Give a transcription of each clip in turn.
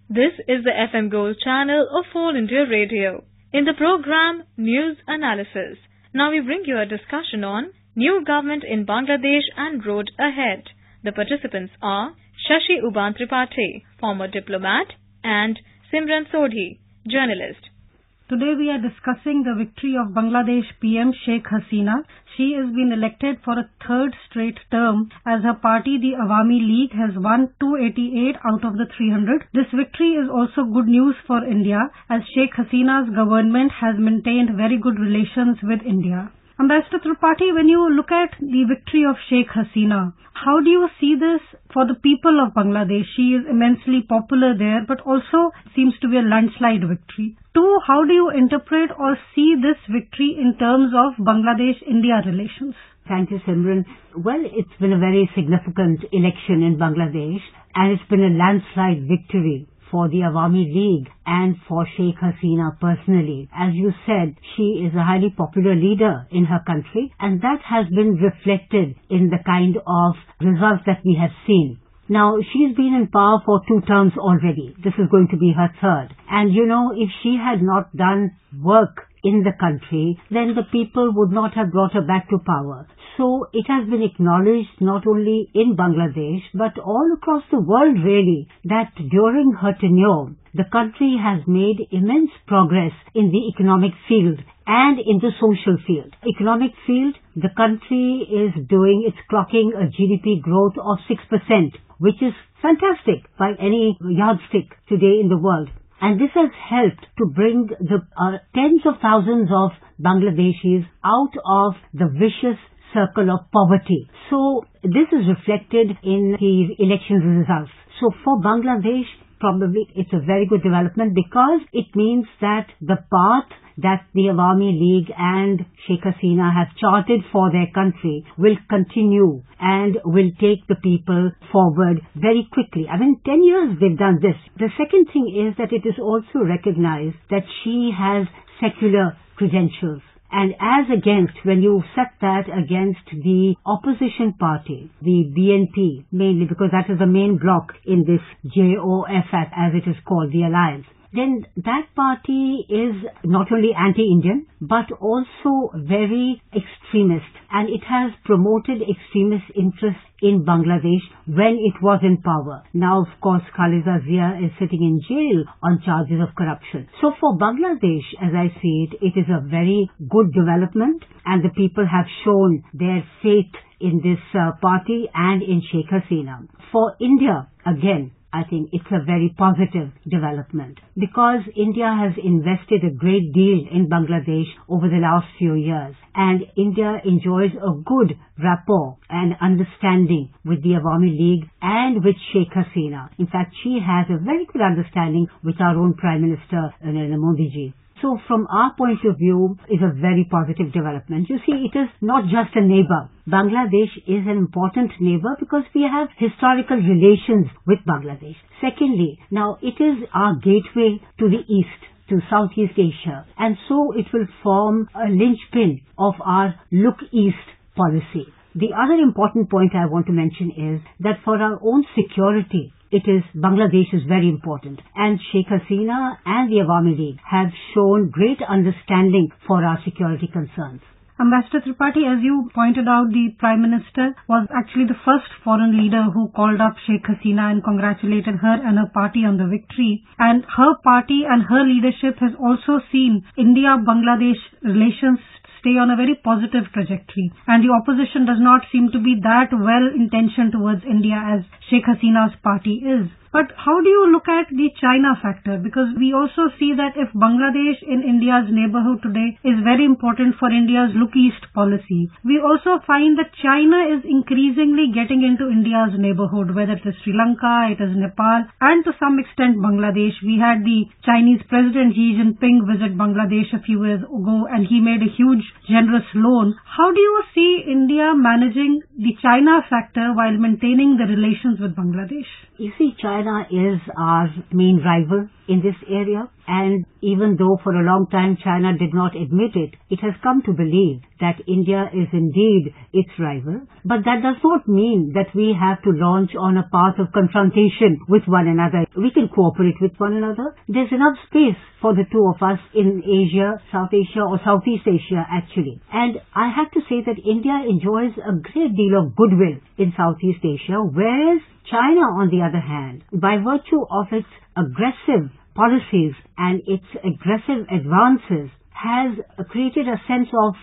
This is the FM Gold channel of All India Radio. In the program News Analysis, now we bring you a discussion on New Government in Bangladesh and Road Ahead. The participants are Shashi Uban Tripathi, former diplomat, and Simran Sodhi, journalist. Today we are discussing the victory of Bangladesh PM Sheikh Hasina. She has been elected for a third straight term as her party, the Awami League, has won 288 out of the 300. This victory is also good news for India as Sheikh Hasina's government has maintained very good relations with India. Ambassador Tripathi, when you look at the victory of Sheikh Hasina, how do you see this for the people of Bangladesh? She is immensely popular there, but also seems to be a landslide victory. Two, how do you interpret or see this victory in terms of Bangladesh-India relations? Thank you, Simran. Well, it's been a very significant election in Bangladesh, and it's been a landslide victory for the Awami League and for Sheikh Hasina personally. As you said, she is a highly popular leader in her country, and that has been reflected in the kind of results that we have seen. Now, she's been in power for 2 terms already. This is going to be her third. And if she had not done work in the country, then the people would not have brought her back to power. So it has been acknowledged not only in Bangladesh but all across the world really that during her tenure the country has made immense progress in the economic field and in the social field. Economic field, the country is clocking a GDP growth of 6%, which is fantastic by any yardstick today in the world. And this has helped to bring the tens of thousands of Bangladeshis out of the vicious circle of poverty. So this is reflected in the election results. So for Bangladesh, probably it's a very good development because it means that the path that the Awami League and Sheikh Hasina have charted for their country will continue and will take the people forward very quickly. 10 years they've done this. The second thing is that it is also recognized that she has secular credentials. And when you set that against the opposition party, the BNP, mainly because that is the main bloc in this JOF, as it is called, the alliance, then that party is not only anti-Indian but also very extremist, and it has promoted extremist interests in Bangladesh when it was in power. Now, of course, Khalida Zia is sitting in jail on charges of corruption. So for Bangladesh, as I see it, it is a very good development, and the people have shown their faith in this party and in Sheikh Hasina. For India, again, I think it's a very positive development because India has invested a great deal in Bangladesh over the last few years, and India enjoys a good rapport and understanding with the Awami League and with Sheikh Hasina. In fact, she has a very good understanding with our own Prime Minister, Narendra Modi ji. So from our point of view, it's a very positive development. You see, it is not just a neighbor. Bangladesh is an important neighbor because we have historical relations with Bangladesh. Secondly, now it is our gateway to the east, to Southeast Asia, and so it will form a linchpin of our look east policy. The other important point I want to mention is that for our own security, Bangladesh is very important, and Sheikh Hasina and the Awami League have shown great understanding for our security concerns. Ambassador Tripathi, as you pointed out, the Prime Minister was actually the first foreign leader who called up Sheikh Hasina and congratulated her and her party on the victory. And her party and her leadership has also seen India-Bangladesh relations stay on a very positive trajectory. And the opposition does not seem to be that well-intentioned towards India as Sheikh Hasina's party is. But how do you look at the China factor? Because we also see that if Bangladesh in India's neighborhood today is very important for India's Look East policy, we also find that China is increasingly getting into India's neighborhood, whether it is Sri Lanka, it is Nepal, and to some extent Bangladesh. We had the Chinese President Xi Jinping visit Bangladesh a few years ago, and he made a huge, generous loan. How do you see India managing the China factor while maintaining the relations with Bangladesh? You see, China is our main rival. in this area, and even though for a long time China did not admit it, it has come to believe that India is indeed its rival. But that does not mean that we have to launch on a path of confrontation with one another. We can cooperate with one another. There's enough space for the two of us in Asia, South Asia or Southeast Asia actually. And I have to say that India enjoys a great deal of goodwill in Southeast Asia, whereas China, on the other hand, by virtue of its aggressive policies and its aggressive advances, has created a sense of,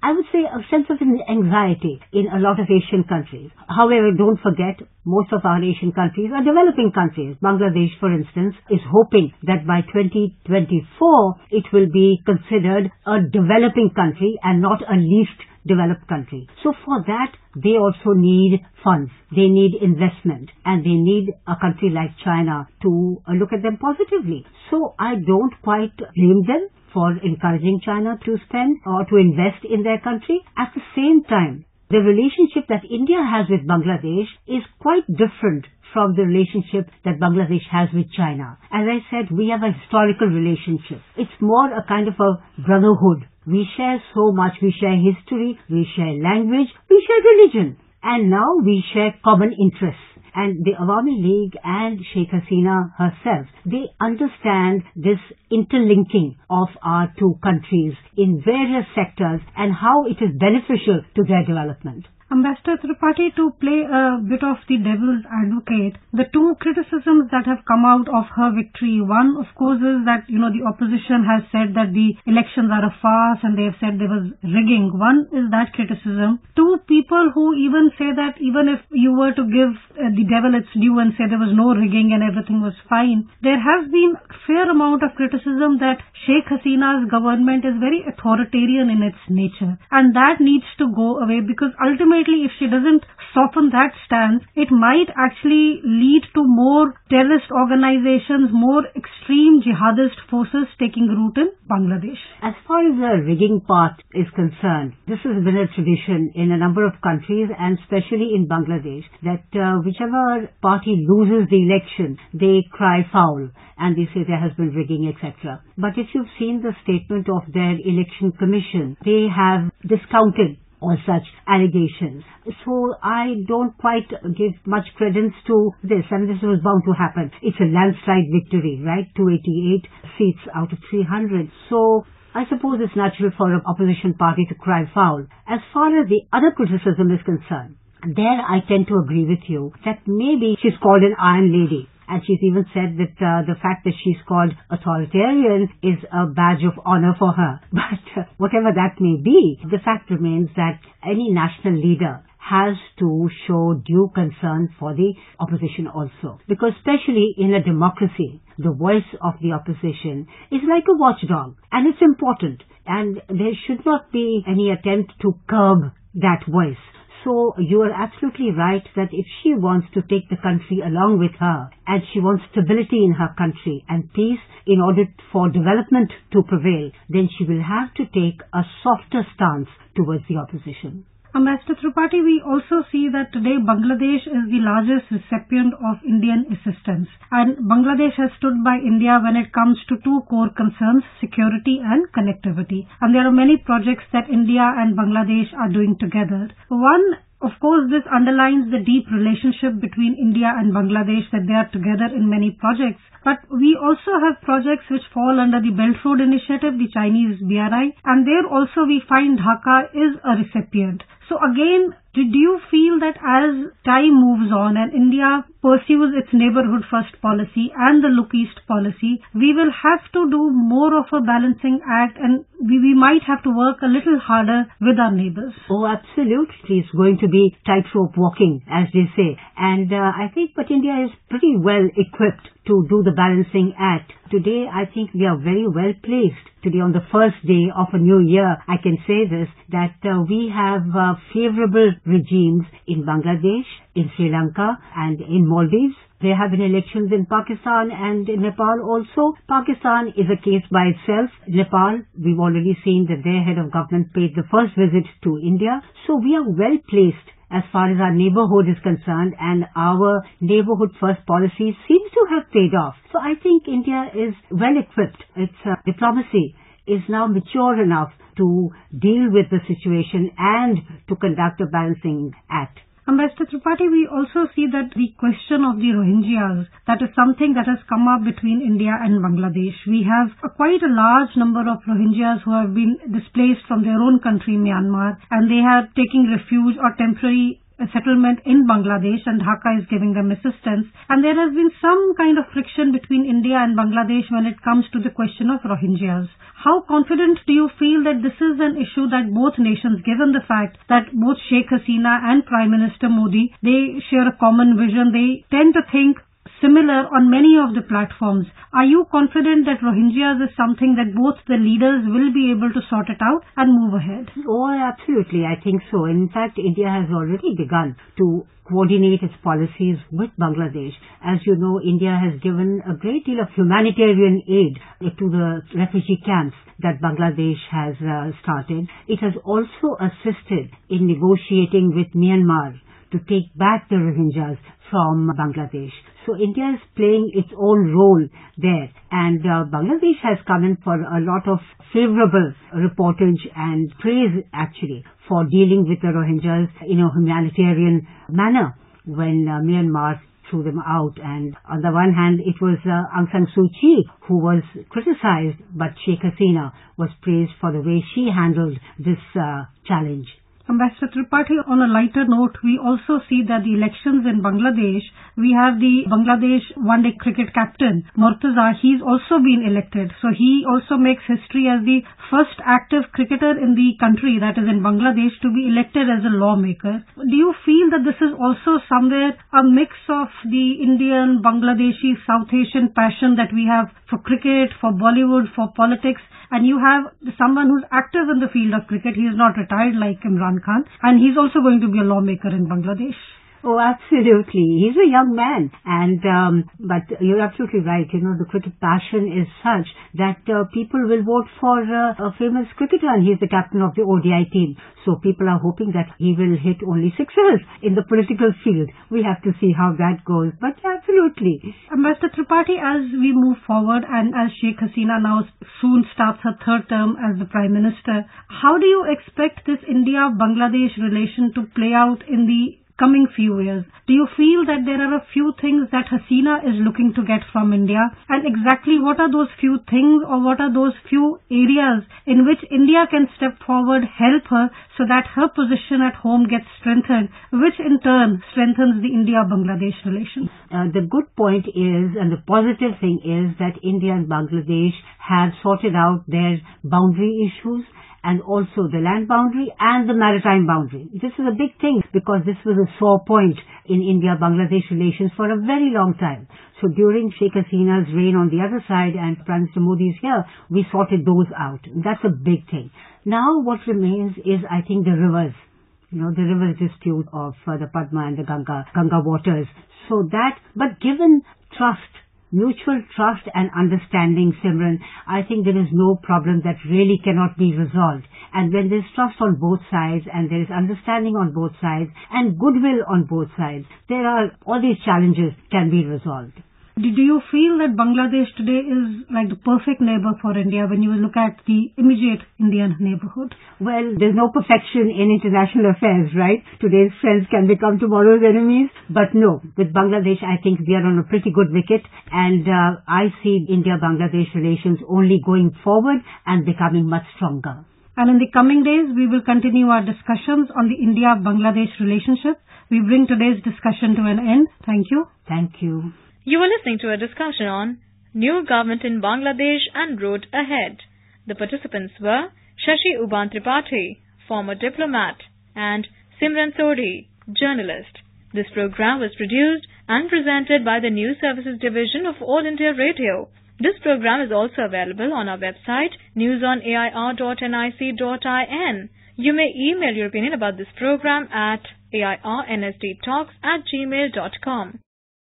I would say, a sense of anxiety in a lot of Asian countries. However, don't forget, most of our Asian countries are developing countries. Bangladesh, for instance, is hoping that by 2024, it will be considered a developing country and not a least developed country. So for that, they also need funds, they need investment, and they need a country like China to look at them positively. So I don't quite blame them for encouraging China to spend or to invest in their country. At the same time, the relationship that India has with Bangladesh is quite different from the relationship that Bangladesh has with China. As I said, we have a historical relationship. It's more a kind of a brotherhood. We share so much. We share history, we share language, we share religion, and now we share common interests. And the Awami League and Sheikh Hasina herself, they understand this interlinking of our two countries in various sectors and how it is beneficial to their development. Ambassador Tripathi, to play a bit of the devil's advocate, the two criticisms that have come out of her victory, one of course is that, the opposition has said that the elections are a farce and they have said there was rigging. One is that criticism. Two, people who even say that even if you were to give the devil its due and say there was no rigging and everything was fine, there has been a fair amount of criticism that Sheikh Hasina's government is very authoritarian in its nature, and that needs to go away, because ultimately if she doesn't soften that stance, it might actually lead to more terrorist organizations, more extreme jihadist forces taking root in Bangladesh. As far as the rigging part is concerned, this has been a tradition in a number of countries, and especially in Bangladesh, that whichever party loses the election, they cry foul and they say there has been rigging, etc. But if you've seen the statement of their election commission, they have discounted all such allegations. So I don't quite give much credence to this, and this was bound to happen. It's a landslide victory, right? 288 seats out of 300. So I suppose it's natural for an opposition party to cry foul. As far as the other criticism is concerned, there I tend to agree with you that maybe she's called an Iron Lady. And she's even said that the fact that she's called authoritarian is a badge of honor for her. But whatever that may be, the fact remains that any national leader has to show due concern for the opposition also. Because especially in a democracy, the voice of the opposition is like a watchdog, and it's important. And there should not be any attempt to curb that voice. So you are absolutely right that if she wants to take the country along with her, and she wants stability in her country and peace in order for development to prevail, then she will have to take a softer stance towards the opposition. Ambassador Tripathi, we also see that today Bangladesh is the largest recipient of Indian assistance, and Bangladesh has stood by India when it comes to two core concerns, security and connectivity. And there are many projects that India and Bangladesh are doing together. One, of course, this underlines the deep relationship between India and Bangladesh, that they are together in many projects. But we also have projects which fall under the Belt Road Initiative, the Chinese BRI, and there also we find Dhaka is a recipient. So again, did you feel that as time moves on and India pursues its neighborhood first policy and the look east policy, we will have to do more of a balancing act, and we might have to work a little harder with our neighbors? Oh, absolutely. It's going to be tightrope walking, as they say. And I think that India is pretty well equipped to do the balancing act. Today, I think we are very well placed. Today, on the first day of a new year, I can say this, that we have favorable regimes in Bangladesh, in Sri Lanka, and in Maldives. There have been elections in Pakistan and in Nepal also. Pakistan is a case by itself. Nepal, we've already seen that their head of government paid the first visit to India. So we are well placed as far as our neighborhood is concerned, and our neighborhood first policy seems to have paid off. So I think India is well equipped. Its diplomacy is now mature enough to deal with the situation and to conduct a balancing act. Ambassador Tripathi, we also see that the question of the Rohingyas, that is something that has come up between India and Bangladesh. We have quite a large number of Rohingyas who have been displaced from their own country, Myanmar, and they are taking refuge or temporary settlement in Bangladesh, and Dhaka is giving them assistance. And there has been some kind of friction between India and Bangladesh when it comes to the question of Rohingyas. How confident do you feel that this is an issue that both nations, given the fact that both Sheikh Hasina and Prime Minister Modi, they share a common vision, they tend to think similar on many of the platforms. Are you confident that Rohingyas is something that both the leaders will be able to sort it out and move ahead? Oh, absolutely. I think so. In fact, India has already begun to coordinate its policies with Bangladesh. As you know, India has given a great deal of humanitarian aid to the refugee camps that Bangladesh has started. It has also assisted in negotiating with Myanmar to take back the Rohingyas from Bangladesh. So India is playing its own role there, and Bangladesh has come in for a lot of favorable reportage and praise actually for dealing with the Rohingyas in a humanitarian manner when Myanmar threw them out. And on the one hand, it was Aung San Suu Kyi who was criticized, but Sheikh Hasina was praised for the way she handled this challenge. Ambassador Tripathi, on a lighter note, we also see that the elections in Bangladesh, we have the Bangladesh one-day cricket captain, Murtaza, he's also been elected. So he also makes history as the first active cricketer in the country, that is in Bangladesh, to be elected as a lawmaker. Do you feel that this is also somewhere a mix of the Indian, Bangladeshi, South Asian passion that we have for cricket, for Bollywood, for politics, and you have someone who's active in the field of cricket. He is not retired like Imran Khan, and he's also going to be a lawmaker in Bangladesh. Oh, absolutely. He's a young man, and but you're absolutely right. You know, the cricket passion is such that people will vote for a famous cricketer, and he's the captain of the ODI team. So people are hoping that he will hit only sixers in the political field. We have to see how that goes, but absolutely. Ambassador Tripathi, as we move forward and as Sheikh Hasina now soon starts her third term as the Prime Minister, how do you expect this India-Bangladesh relation to play out in the coming few years? Do you feel that there are a few things that Hasina is looking to get from India? And exactly what are those few things, or what are those few areas in which India can step forward, help her, so that her position at home gets strengthened, which in turn strengthens the India-Bangladesh relations? The good point is, and the positive thing is, that India and Bangladesh have sorted out their boundary issues, and also the land boundary and the maritime boundary. This is a big thing because this was a sore point in India-Bangladesh relations for a very long time. So during Sheikh Hasina's reign on the other side and Prime Minister Modi's here, we sorted those out. That's a big thing. Now what remains is, I think, the rivers. You know, the river dispute of the Padma and the Ganga waters. So that, but given trust, mutual trust and understanding, Simran, I think there is no problem that really cannot be resolved. And when there is trust on both sides and there is understanding on both sides and goodwill on both sides, all these challenges can be resolved. Do you feel that Bangladesh today is like the perfect neighbor for India when you look at the immediate Indian neighborhood? Well, there's no perfection in international affairs, right? Today's friends can become tomorrow's enemies. But no, with Bangladesh, I think we are on a pretty good wicket. And I see India-Bangladesh relations only going forward and becoming much stronger. And in the coming days, we will continue our discussions on the India-Bangladesh relationship. We bring today's discussion to an end. Thank you. Thank you. You were listening to a discussion on New Government in Bangladesh and Road Ahead. The participants were Shashi Uban Tripathi, former diplomat, and Simran Sodhi, journalist. This program was produced and presented by the News Services Division of All India Radio. This program is also available on our website, newsonair.nic.in. You may email your opinion about this program at airnsdtalks@gmail.com.